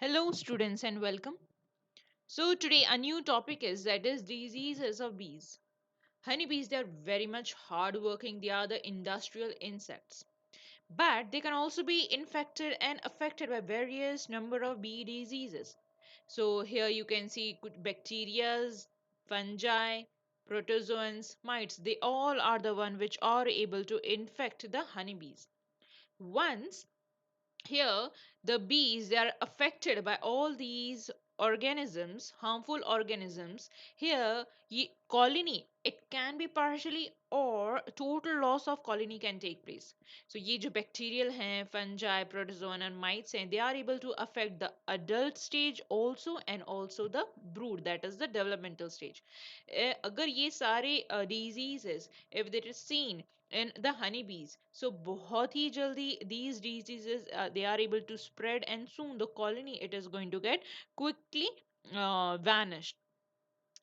Hello, students, and welcome. So today a new topic is that is diseases of bees. Honeybees, they are very much hardworking. They are the industrial insects, but they can also be infected and affected by various number of bee diseases. So here you can see bacteria, fungi, protozoans, mites. They all are the one which are able to infect the honeybees. Once here the bees, they are affected by all these organisms, harmful organisms. Here colony, it can be partially or total loss of colony can take place. So ये जो bacterial हैं, fungi, protozoan and mites हैं, they are able to affect the adult stage also and also the brood, that is the developmental stage. अगर ये सारे diseases, if it is seen in the honeybees, so बहुत ही जल्दी these diseases they are able to spread, and soon the colony, it is going to get quickly vanished.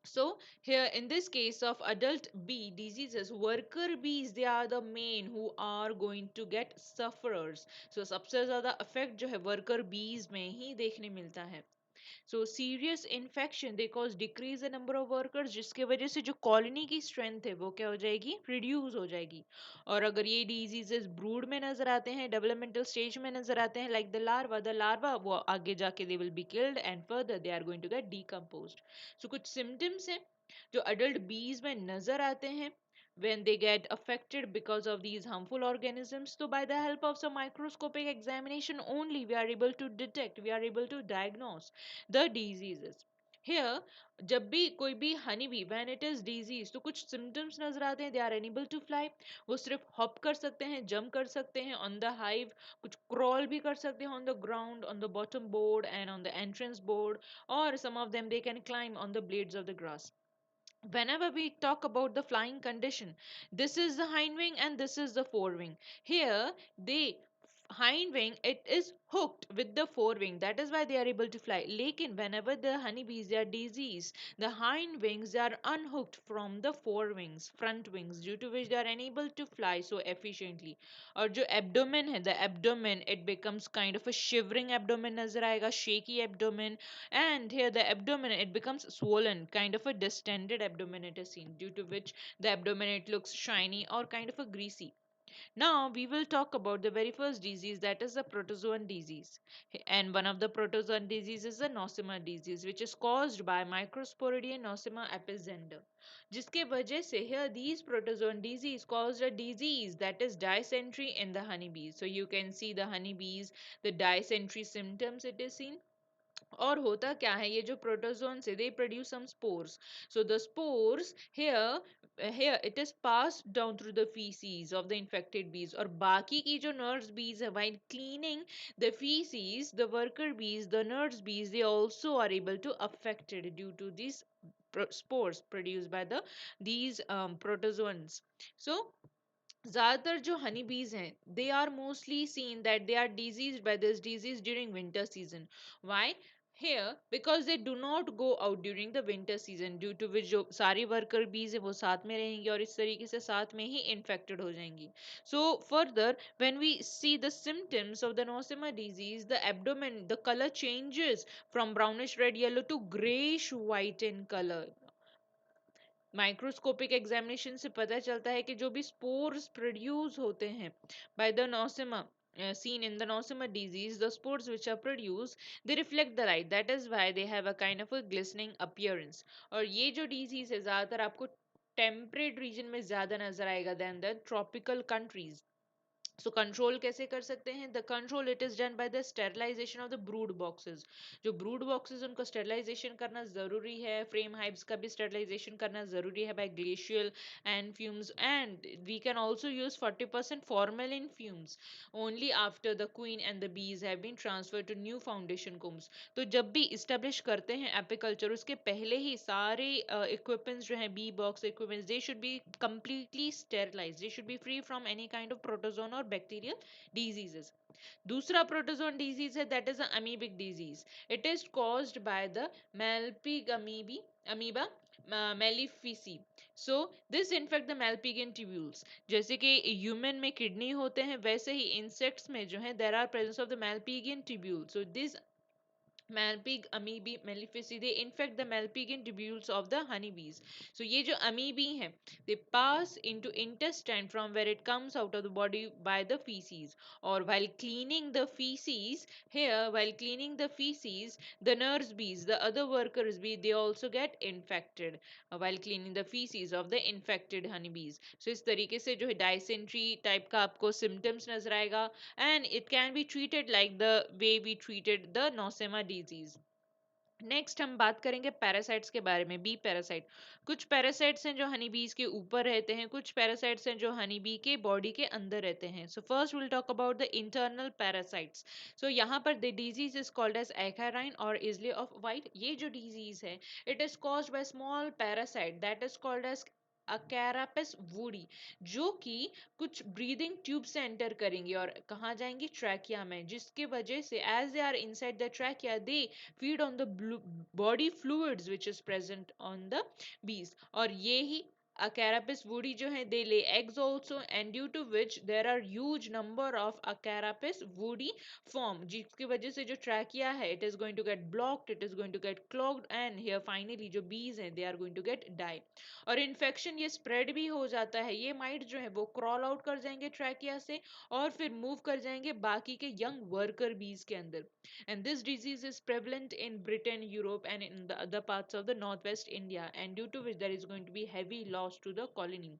So here in this case of adult bee diseases, worker bees, they are the main who are going to get sufferers. So सबसे ज्यादा effect जो है worker bees में ही देखने मिलता है. So serious infection they cause decrease the number of workers, जिसके वजह से जो कॉलोनी की स्ट्रेंथ है वो क्या हो जाएगी, रिड्यूस हो जाएगी. और अगर ये डिजीजेस ब्रूड में नजर आते हैं, डेवलपमेंटल स्टेज में नजर आते हैं, लाइक द लार्वा वो आगे जाके they will be killed and further they are going to get decomposed. So कुछ सिम्टम्स हैं जो अडल्ट बीज में नजर आते हैं when they get affected because of these harmful organisms. So by the help of some microscopic examination only, we are able to detect, we are able to diagnose the diseases. Here जब भी कोई भी honey bee when it is disease, तो कुछ symptoms नजर आते हैं. They are unable to fly, वो सिर्फ hop कर सकते हैं, jump कर सकते हैं on the hive, कुछ crawl भी कर सकते हैं on the ground, on the bottom board and on the entrance board, or some of them they can climb on the blades of the grass. Whenever we talk about the flying condition, this is the hind wing and this is the forewing. Here the hind wing, it is hooked with the forewing, that is why they are able to fly. Lekin whenever the honeybees, they are diseased, the hind wings are unhooked from the forewings, front wings, due to which they are unable to fly so efficiently. और जो abdomen है, the abdomen, it becomes kind of a shivering abdomen नजर आएगा, shaky abdomen. And here the abdomen, it becomes swollen, kind of a distended abdomen it is seen, due to which the abdomen, it looks shiny or kind of a greasy. Now we will talk about the very first disease, that is the protozoan disease. And one of the protozoan disease is the nosema disease, which is caused by Microsporidium nosema epizender. जिसके वजह से here these protozoan disease caused a disease, that is dysentery in the honeybees. So you can see the honeybees, the dysentery symptoms it is seen. और होता क्या है, ये जो protozoan से they produce some spores. So the spores here it is passed down through the feces of the infected bees, और बाकी की जो nurse bees है, while cleaning the feces, the worker bees, the nurse bees, they also are able to affected due to these spores produced by these protozoans. So ज्यादातर जो honey bees हैं, they are mostly seen that they are disease by this disease during winter season. Why? here because they do not go out during the winter season, due to which जो सारी worker बीज है वो साथ में रहेंगी और इस तरीके से साथ में ही इन्फेक्टेड हो जाएंगी. so further, when we see the symptoms of the nosema disease, the abdomen, the color changes from brownish red yellow to grayish white in color. Microscopic examination से पता चलता है कि जो भी स्पोर्स प्रोड्यूस होते हैं by the Nosema, seen in the nosema disease, the spores which are produced, they reflect the light, that is why they have a kind of a glistening appearance. और ये जो disease है ज्यादातर आपको temperate region में ज्यादा नजर आएगा than the tropical countries. So control कैसे कर सकते हैं, the control it is done by the sterilisation of the brood boxes. जो ब्रूड बॉक्सेस उनको स्टेरिलाइजेशन करना जरूरी है, फ्रेम हाइव्स का भी स्टेरिलाइजेशन करना जरूरी है by glacial and fumes, and we can also use 40% formalin fumes only after the queen and the bees have been transfer to new foundation combs. तो जब भी इस्टेब्लिश करते हैं एपिकल्चर, उसके पहले ही सारे इक्विपमेंट्स जो हैं, bee box equipments, they should be completely sterilized, they should be free from any kind of protozoan or bacterial diseases. दूसरा protozoan disease है, that is the amoebic disease. It is caused by the malpighi amoeba mellifici. So this infect the malpighian tubules. जैसे कि human में kidney होते हैं, वैसे ही insects में जो है there are presence of the malpighian tubule. So this Malpighi, amoebae, mellifici, they infect the Malpighian tubules of the honeybees. So ये जो amoebae हैं, they pass into intestine from where it comes out of the body by the feces. Or while cleaning the feces, here while cleaning the feces, the nurse bees, the other workers bee, they also get infected while cleaning the feces of the infected honeybees. So इस तरीके से जो है dysentery type का आपको symptoms नजर आएगा, and it can be treated like the way we treated the nosema disease. Next हम बात करेंगे पैरासाइट्स के बारे में, बी पैरासाइट। कुछ पैरासाइट्स हैं जो हनी बीज के ऊपर रहते हैं, कुछ पैरासाइट्स हैं जो हनी बी के बॉडी के अंदर रहते हैं। So first will talk about the internal parasites. So यहाँ पर the disease is called as acarine और इजली ऑफ वाइट। ये जो डिजीज है, it is caused by small parasite that is called as Acarapis woodi, जो कि कुछ breathing tube से एंटर करेंगी और कहाँ जाएंगी, ट्रैकिया में, जिसकी वजह से as they are inside the trachea they feed on the body fluids which is present on the bees. और ये ही Acarapis woody जो है, they lay eggs also, and due to which there are huge number of Acarapis woody form, जिसकी वजह से जो trachea है, it is going to get blocked, it is going to get clogged, and here finally जो bees हैं, they are going to get die. और infection ये spread भी हो जाता है, ये माइट जो है वो क्रॉल आउट कर जाएंगे ट्रैकिया से और फिर मूव कर जाएंगे बाकी के यंग वर्कर बीज के अंदर. And this disease is prevalent in Britain, Europe, and in the other parts of the northwest India, and due to which there is going to be heavy loss to the colony.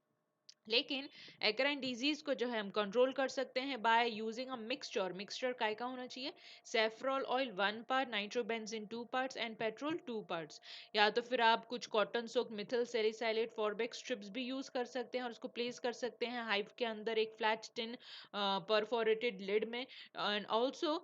लेकिन acarine disease को जो है हम control कर सकते हैं by using a mixture. Mixture काय का होना चाहिए, safrole oil 1 part, nitrobenzene 2 parts and petrol 2 parts. या तो फिर आप कुछ cotton soak methyl salicylate Folbex strips भी यूज कर सकते हैं और उसको प्लेस कर सकते हैं हाइव के अंदर एक फ्लैट टिन परफोरेटेड लिड में. And also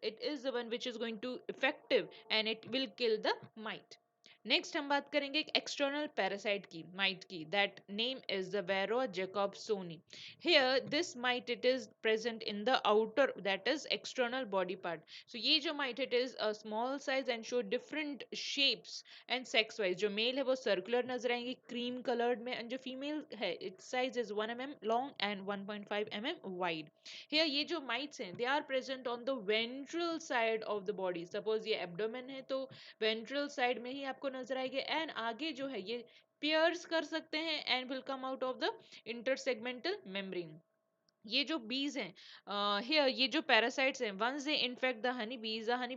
it is the one which is going to effective and it will kill the mite. Next हम बात करेंगे एक एक्सटर्नल पैरासाइट की, माइट की, that name is the Varroa jacobsoni. Here this mite it is present in the outer that is external body part. So ये जो mite it is a small size and show different shapes and sex wise. जो male है वो circular नजर आएंगे cream coloured में, and जो female है it's size is 1 mm long and 1.5 mm wide. Here ये जो माइट्स हैं they are present on the ventral side of the body. Suppose ये एब्डोमेन है तो वेंट्रल साइड में ही आपको नजर आएगी, एंड आगे जो है ये पियर्स कर सकते हैं and will come out of the intersegmental membrane. ये जो बीज हैं, हियर ये जो पैरासाइट्स हैं, once they infect the honey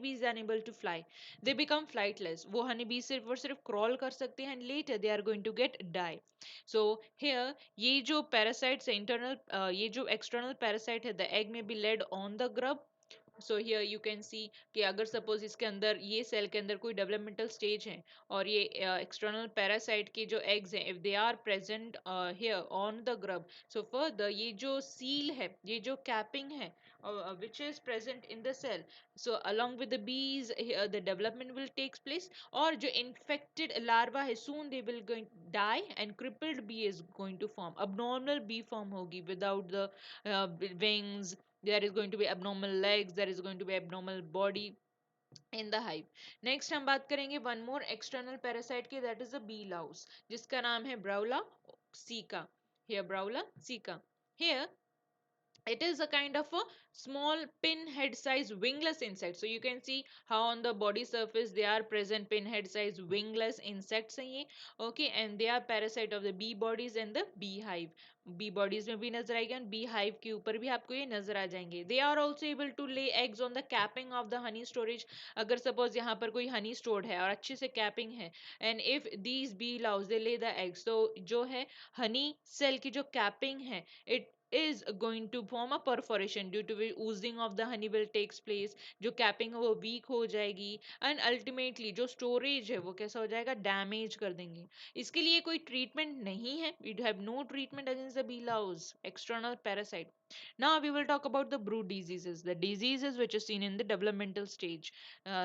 bees unable to fly, they become flightless. वो हनी बीज सिर्फ और सिर्फ क्रॉल कर सकते हैं and later they are going to get die. So here ये जो पैरासाइट्स है इंटरनल, ये जो एक्सटर्नल पैरासाइट है, the egg may be laid on the grub. So here you can see कि अगर सपोज इसके अंदर ये सेल के अंदर कोई डेवलपमेंटल स्टेज है और ये एक्सटर्नल पैरासाइट के जो एग्स हैं, if they are present here on the grub, so further ये जो सील है, ये जो कैपिंग है which is present in the cell, so along with the bees here the development will takes place. और जो infected larva है, soon they will going die and crippled bee is going to form, abnormal bee form होगी without the wings. There is going to be abnormal legs, there is going to be abnormal body in the hive. Next हम बात करेंगे one more external parasite की, that is a bee louse, जिसका नाम है Braula coeca. Here Braula coeca, here it is a kind of a small pinhead size wingless insect. So you can see how on the body surface they are present pinhead size wingless insects हैं ये, okay, and they are parasite of the bee bodies and the beehive. Bee bodies में भी नजर आएगी and bee hive के ऊपर भी आपको ये नजर आ जाएंगे. They are also able to lay eggs on the capping of the honey storage. अगर सपोज यहाँ पर कोई हनी स्टोर्ड है और अच्छे से कैपिंग है, एंड इफ दीज बी लाउज दे ले द एग्स, तो जो है हनी सेल की जो कैपिंग है, it is going to form a perforation due to which oozing of the honey will takes place. जो कैपिंग है वो वीक हो जाएगी एंड अल्टीमेटली जो स्टोरेज है वो कैसा हो जाएगा, डैमेज कर देंगे. इसके लिए कोई ट्रीटमेंट नहीं है, we have no treatment against the bee louse external parasite. Now we will talk about the brood diseases, the diseases which are seen in the developmental stage,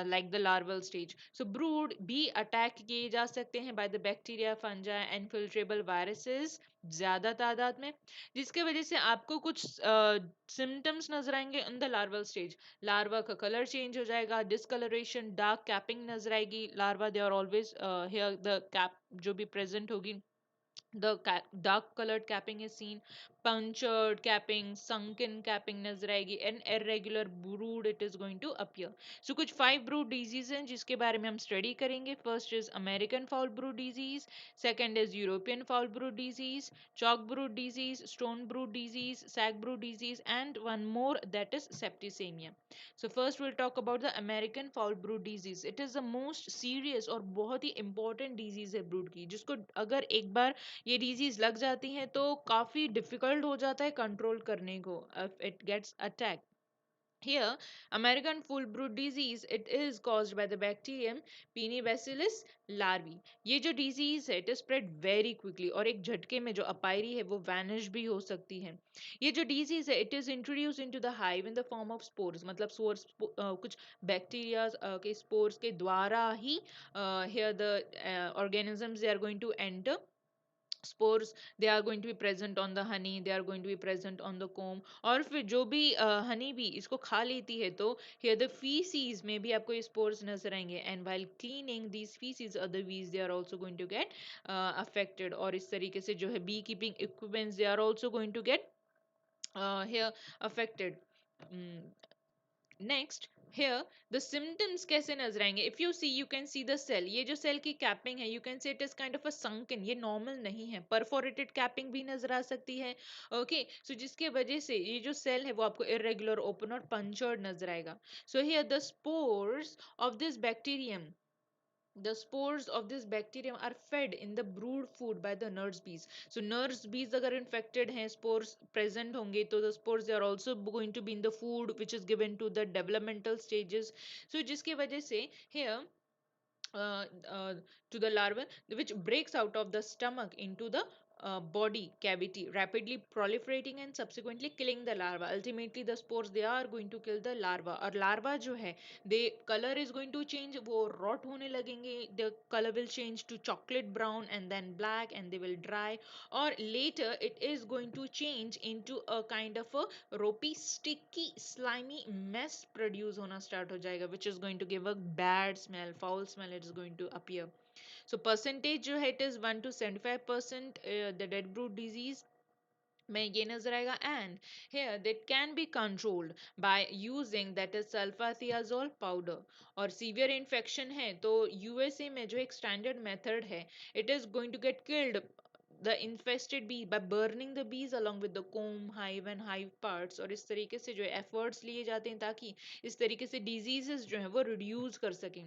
like the larval stage. So brood भी attack किए जा सकते हैं by the bacteria, fungi, infiltrable viruses ज्यादा तादाद में, जिसके वजह से आपको कुछ सिम्टम्स नजर आएंगे in the larval stage. Larva का कलर चेंज हो जाएगा, डिसकलरेशन, डार्क कैपिंग नजर आएगी. Larva they are always here the cap जो भी प्रेजेंट होगी, The dark colored capping is seen, punctured capping, sunken capping नजर आएगी, and irregular brood it is going to appear. So कुछ 5 brood disease हैं जिसके बारे में हम स्टडी करेंगे. First is American foul brood disease, second is European foul brood disease, chalk brood disease, stone brood disease, sac brood disease, and one more, that is septicemia. So first we'll talk about the American foul brood disease. It is the most serious और बहुत ही important disease है brood की, जिसको अगर एक बार ये disease लग जाती हैं तो काफी डिफिकल्ट हो जाता है कंट्रोल करने को if it gets attacked. Here, American foul brood disease, it is caused by the bacterium Penibacillus larvae. ये जो disease है, it is spread very quickly और एक झटके में जो अपायरी है वो vanish भी हो सकती है. ये जो disease है, it is introduced into the hive in the form of spores. मतलब spores कुछ bacteria के spores के द्वारा ही here the organisms they are going to enter. Spores they are going to be present on the honey, they are going to be present on the comb, और फिर जो भी हनी भी इसको खा लेती है तो here the feces में भी आपको ये spores नजर आएंगे, and while cleaning these feces other bees they are also going to get affected. और इस तरीके से जो है bee keeping equipments they are also going to get here affected. Mm, next here the symptoms कैसे नजर आएंगे. If you see you can see the cell, ये जो सेल की कैपिंग है you can see it is kind of a sunken, ये normal नहीं है, परफोरेटेड कैपिंग भी नजर आ सकती है. ओके सो जिसके वजह से ये जो सेल है वो आपको इरेगुलर ओपन और पंचर्ड नजर आएगा. So here the spores of this bacterium, the spores of this bacterium are fed in the brood food by the nurse bees. So nurse bees अगर infected हैं, spores present होंगे तो the spores they are also going to be in the food which is given to the developmental stages. So जिसकी वजह से here uh, uh, to the larva which breaks out of the stomach into the body cavity, rapidly proliferating and subsequently killing the larva. Ultimately the spores they are going to kill the larva, और larva जो है they color is going to change, वो rot होने लगेंगे, the color will change to chocolate brown and then black and they will dry, or later it is going to change into a kind of a ropey sticky slimy mess produce होना start हो जाएगा, which is going to give a bad smell, foul smell it is going to appear. So percentage जो है it is 1 to 75% the dead brood disease में ये नजर आएगा. And here that can be controlled by using that is sulfathiazole powder. और severe infection है तो USA में जो एक standard method है it is going to get killed the infested bee by burning the bees along with the comb, hive and hive parts. और इस तरीके से जो efforts लिए जाते हैं ताकि इस तरीके से diseases जो है वो reduce कर सकें.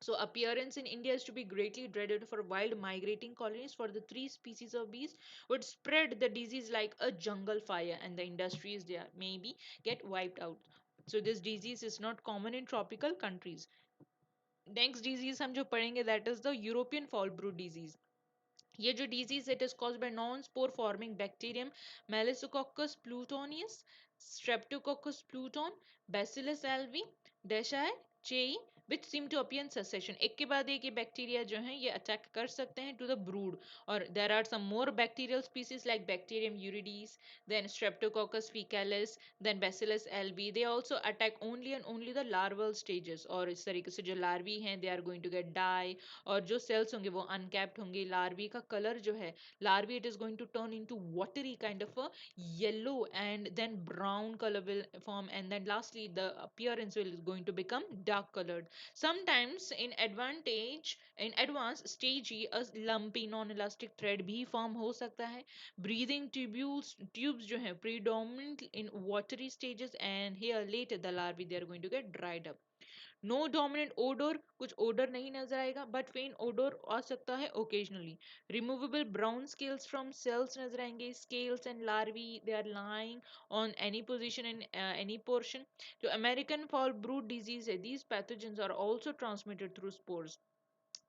So appearance in India is to be greatly dreaded, for wild migrating colonies for the 3 species of bees would spread the disease like a jungle fire, and the industries there maybe get wiped out. So this disease is not common in tropical countries. Next disease हम जो पढ़ेंगे that is the European foul brood disease. ये जो disease it is caused by non-spore forming bacterium Melissococcus plutonis, Streptococcus pluton, Bacillus alvi, Deshae, chei, which seem to appear in succession. एक के बाद एक ये बैक्टीरिया जो हैं ये अटैक कर सकते हैं to the brood. और there are some more bacterial species like Bacterium urides, then Streptococcus faecalis, then Bacillus albi. They also attack only and only the larval stages. और इस तरीके से जो larvae हैं they are going to get die, और जो cells होंगे वो uncapped होंगे. larvae का color जो है larvae it is going to turn into watery kind of a yellow and then brown color will form, and then lastly the appearance will going to become dark colored. Sometimes in advanced stage a lumpy non elastic thread भी form हो सकता है. breathing tubes जो है predominant in watery stages, and here later the larvae they are going to get dried up. No dominant odour, कुछ odour नहीं नजर आएगा बट फेन ओडोर आ सकता है occasionally. Removable brown scales from cells नजर आएंगे. Scales and larvae they are lying on any position in any portion. जो अमेरिकन फॉल ब्रूड डिजीज है these pathogens are also transmitted through spores.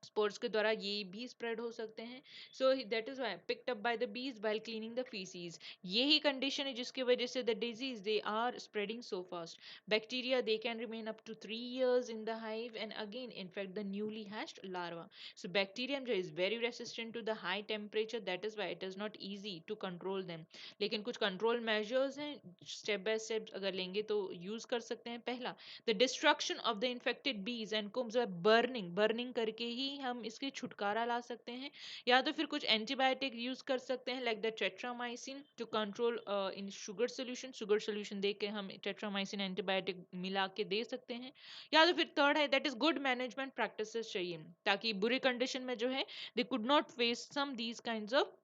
Sports के द्वारा ये भी स्प्रेड हो सकते हैं. So that is why picked up by the bees while cleaning the faeces. यही कंडीशन है जिसकी वजह से the disease they are spreading so fast. Bacteria they can remain up to 3 years in the hive and again infect the newly hatched larva. So bacterium जो is very resistant to the high temperature, that is why it is not easy to control them. लेकिन कुछ control measures हैं step by step अगर लेंगे तो use कर सकते हैं. पहला, the destruction of the infected bees and combs by burning. Burning करके ही ही हम इसके छुटकारा ला सकते हैं, या तो फिर कुछ एंटीबायोटिक यूज कर सकते हैं like the tetramycin to control in sugar solution दे के हम टेट्रामाइसिन एंटीबायोटिक मिला के दे सकते हैं, या तो फिर थर्ड है that is good management practices चाहिए ताकि बुरी कंडीशन में जो है they could not face some these kinds of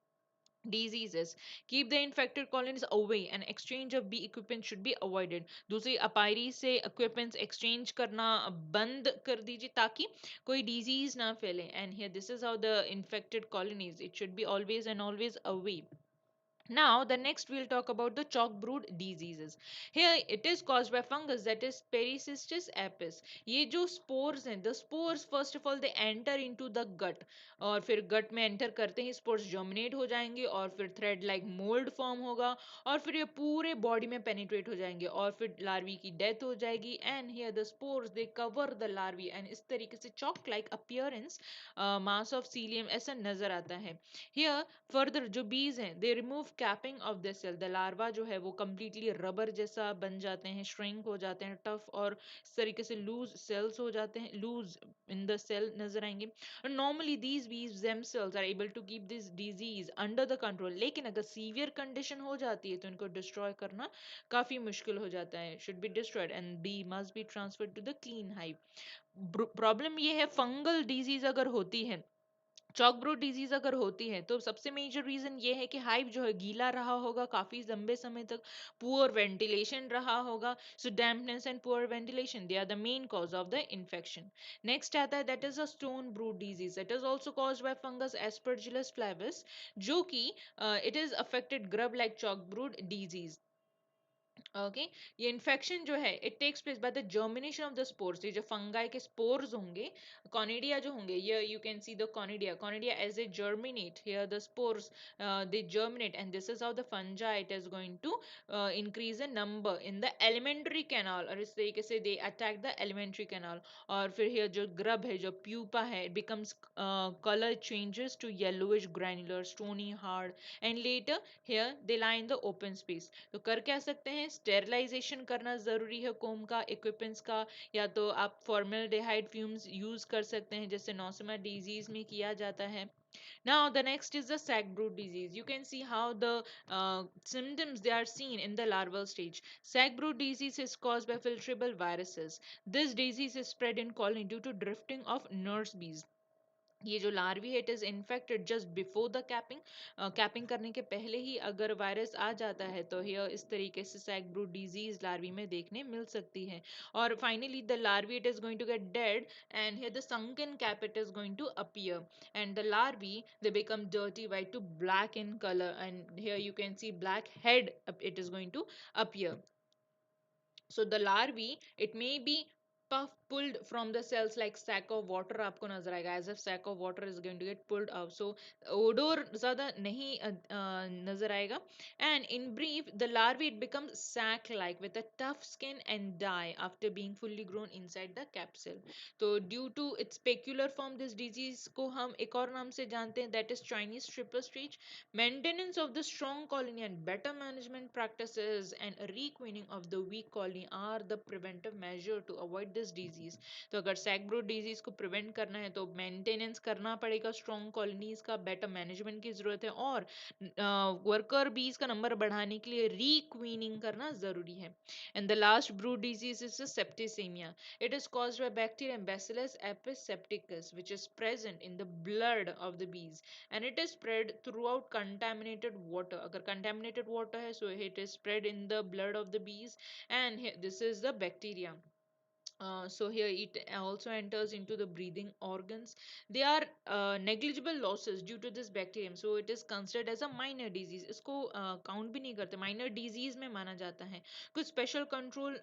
diseases. Keep the infected colonies away and exchange of bee equipment should be avoided. दूसरी अपायरी से equipments exchange करना बंद कर दीजिए ताकि कोई disease ना फैले. And here this is how the infected colonies, it should be always and always away. Now, the next we'll talk about the chalk brood diseases. Here it is caused by fungus that is Pericystis apis. ये जो spores हैं, the spores first of all they enter into the gut और फिर gut में enter करते ही spores germinate हो जाएंगे और फिर thread like mold form होगा और फिर ये पूरे body में penetrate हो जाएंगे और फिर larvae की death हो जाएगी and here the spores they cover the larvae and इस तरीके से chalk like appearance mass of cilium ऐसा नजर आता है. Here further जो bees हैं they remove capping of the cell. The larva जो है वो completely रबर जैसा बन जाते हैं, shrink हो जाते हैं, tough और इस तरीके से loose cells हो जाते हैं, loose in the cell नजर आएंगे. And normally these bees themselves are able to keep this disease under the control. लेकिन अगर severe condition हो जाती है तो इनको destroy करना काफी मुश्किल हो जाता है. Should be destroyed and bee must be transferred to the clean hive. Problem ये है फंगल डिजीज अगर होती है, चॉक ब्रूट डिजीज अगर होती है तो सबसे मेजर रीजन ये है कि हाइव जो है गीला रहा होगा काफी लंबे समय तक, पुअर वेंटिलेशन रहा होगा. So dampness and poor ventilation they are the main cause of the infection. Next आता है that is a stone brood disease. It is also caused by fungus Aspergillus flavus जो कि it is affected grub like chalk brood disease. Okay, ये infection जो है it takes place by the germination of the spores. ये जो fungi के spores होंगे, conidia जो होंगे, ये you can see the conidia, conidia as a germinate here the spores they germinate and this is how the fungi it is going to increase the number in the alimentary canal और इस तरीके से they attack the alimentary canal. और फिर here जो grub है, जो pupa है, it becomes colour changes to yellowish granular stony hard and later here they lie in the open space. तो कर क्या सकते हैं, स्टेरिलाइजेशन करना जरूरी है कोम का, इक्विपमेंट्स का, या तो आप फॉर्मेल्डिहाइड फ्यूम्स यूज कर सकते हैं जैसे नोसोमा डिजीज में किया जाता है. Now the next is the sac brood disease. You can see how the symptoms they are seen in the larval stage. Sac brood disease is caused by filtrable viruses. This disease is spread in colony due to drifting of nurse bees. ये जो larvae है it is infected just before the capping. Capping करने के पहले ही अगर virus आ जाता है तो हियर इस तरीके से सैक ब्रूड डिजीज लार्वी में देखने मिल सकती है. और finally the larvae it is going to get dead and here the sunken cap it is going to appear and the larvae they become dirty white to black in color and here you can see black head it is going to appear. So the larvae it may be pulled from the cells like sack of water आपको नजर आएगा as if sack of water is going to get pulled out. So odor ज़्यादा नहीं नजर आएगा. And in brief the larvae it becomes sack like with a tough skin and die after being fully grown inside the capsule. तो due to its peculiar form this disease को हम एक और नाम से जानते हैं that is Chinese triple stitch. Maintenance of the strong colony and better management practices and requeening of the weak colony are the preventive measure to avoid this disease. तो अगर सैकब्रूड डिजीज को प्रिवेंट करना है तो maintenance करना पड़ेगा strong colonies का, better management की जरूरत है और वर्कर बीज का नंबर बढ़ाने के लिए रीक्वीनिंग करना जरूरी है. And the last brood disease is septicaemia. It is caused by bacterium Bacillus apis septicus which is present in the blood of the bees and it is spread throughout contaminated water. अगर contaminated water है so it is spread in the blood of the bees and here, this is the bacteria. So here it also enters into the breathing organs. They are negligible losses due to this bacterium, so it is considered as a minor disease. इसको count भी नहीं करते, minor disease में माना जाता है. कुछ special control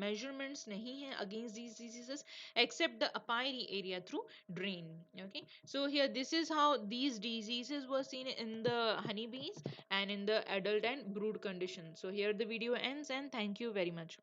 measurements नहीं है against these diseases except the apiary area through drain. Okay, so here this is how these diseases were seen in the honeybees and in the adult and brood condition. So here the video ends and thank you very much.